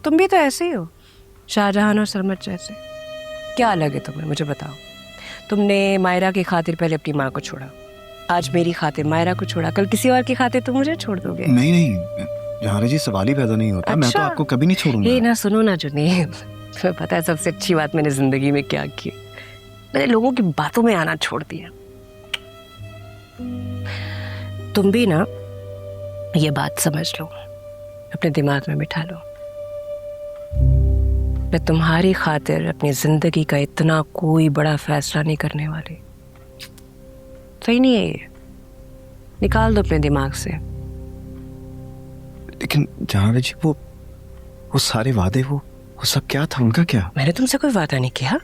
तुम भी तो ऐसे ही हो, शाहजहान और सरमद जैसे। क्या अलग है तुम्हें, मुझे बताओ। तुमने मायरा की खातिर पहले अपनी माँ को छोड़ा, आज मेरी खातिर मायरा को छोड़ा, कल किसी और की खातिर तुम मुझे छोड़ दोगे। नहीं नहीं जहारे जी, सवाल ही पैदा नहीं होता। अच्छा? मैं तो आपको कभी नहीं छोड़ूंगा। ये ना सुनो ना जुनैद, तुम्हें पता है सबसे अच्छी बात मैंने जिंदगी में क्या की? मैंने लोगों की बातों में आना छोड़ दिया। तुम भी ना ये बात समझ लो, अपने दिमाग में बिठा लो। मैं तुम्हारी खातिर अपनी जिंदगी का इतना कोई बड़ा फैसला नहीं करने वाली। सही नहीं है ये, निकाल दो अपने दिमाग से। लेकिन जहारे जी, वो सारे वादे, वो सब क्या था, उनका क्या? मैंने तुमसे कोई वादा नहीं किया।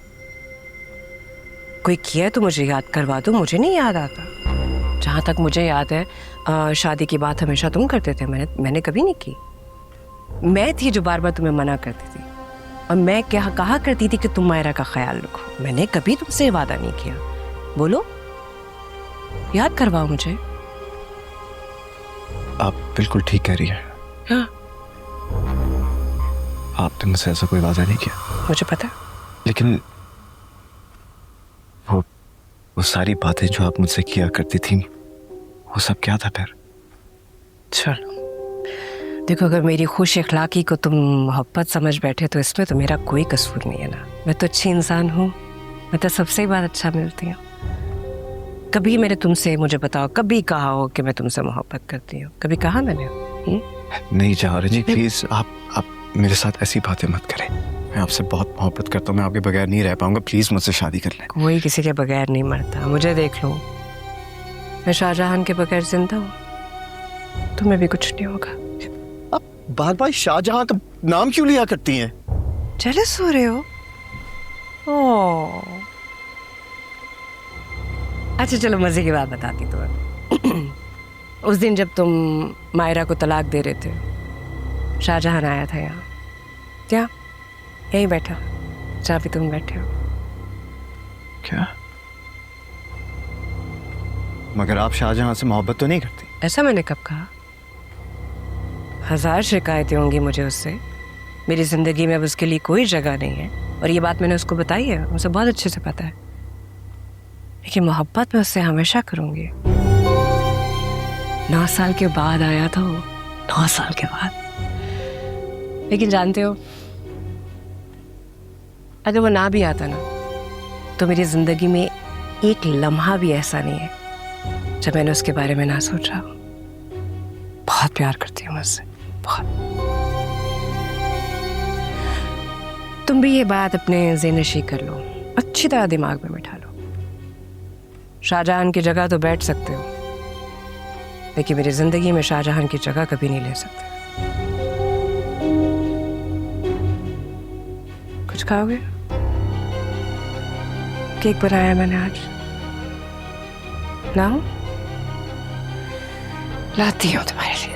कोई किया तो मुझे याद करवा दो, मुझे नहीं याद आता। जहां तक मुझे याद है शादी की बात हमेशा तुम करते थे, मैंने कभी नहीं की। मैं थी जो बार बार तुम्हें मना करती थी, और मैं क्या कहा करती थी कि तुम मायरा का ख्याल रखो। मैंने कभी तुमसे वादा नहीं किया। बोलो, याद करवाओ मुझे। आप बिल्कुल ठीक कह रही हैं। हाँ, आपने मुझसे ऐसा कोई वादा नहीं किया। मुझे पता। लेकिन वो सारी बातें जो आप मुझसे किया करती थी, वो सब क्या था फिर? चलो देखो, अगर मेरी खुश इखलाकी को तुम मोहब्बत समझ बैठे तो इसमें तो मेरा कोई कसूर नहीं है ना। मैं तो अच्छी इंसान हूँ, मैं तो सबसे ही बात अच्छा मिलती हूँ। कभी मैंने तुमसे, मुझे बताओ, कभी कहा हो कि मैं तुमसे मोहब्बत करती हूँ? कभी कहा मैंने? नहीं जहारे जी, प्लीज आप मेरे साथ ऐसी बातें मत करें। मैं आपसे बहुत मोहब्बत करता हूँ, मैं आपके बगैर नहीं रह पाऊंगा। प्लीज मुझसे शादी कर लें। कोई किसी के बगैर नहीं मरता, मुझे देख लो। मैं शाहजहान के बगैर जिंदा हूँ, तुम्हें भी कुछ नहीं होगा। आप बार बार शाहजहां का नाम क्यों लिया करती हैं? जेलस हो रहे हो? ओह, अच्छा चलो मजे की बात बताती तुम्हें। उस दिन जब तुम मायरा को तलाक दे रहे थे, शाहजहान आया था यहाँ। क्या? यहीं बैठा जहाँ पे तुम बैठे हो। क्या? मगर आप शाहजहां से मोहब्बत तो नहीं करती? ऐसा मैंने कब कहा? 1000 शिकायतें होंगी मुझे उससे। मेरी जिंदगी में अब उसके लिए कोई जगह नहीं है, और ये बात मैंने उसको बताई है, उसे बहुत अच्छे से पता है। लेकिन मोहब्बत में उससे हमेशा करूंगी। 9 साल के बाद आया था वो, 9 साल के बाद। लेकिन जानते हो, अगर वो ना भी आता ना, तो मेरी जिंदगी में एक लम्हा भी ऐसा नहीं है जब मैंने उसके बारे में ना सोचा। बहुत प्यार करती हूँ मुझसे, बहुत। तुम भी ये बात अपने ज़हन-नशी कर लो, अच्छी तरह दिमाग में बिठा लो। शाहजहान की जगह तो बैठ सकते हो, लेकिन मेरी जिंदगी में शाहजहान की जगह कभी नहीं ले सकते। कुछ खाओगे? केक बनाया मैंने आज, लाऊं? लाती हूँ तुम्हारे लिए।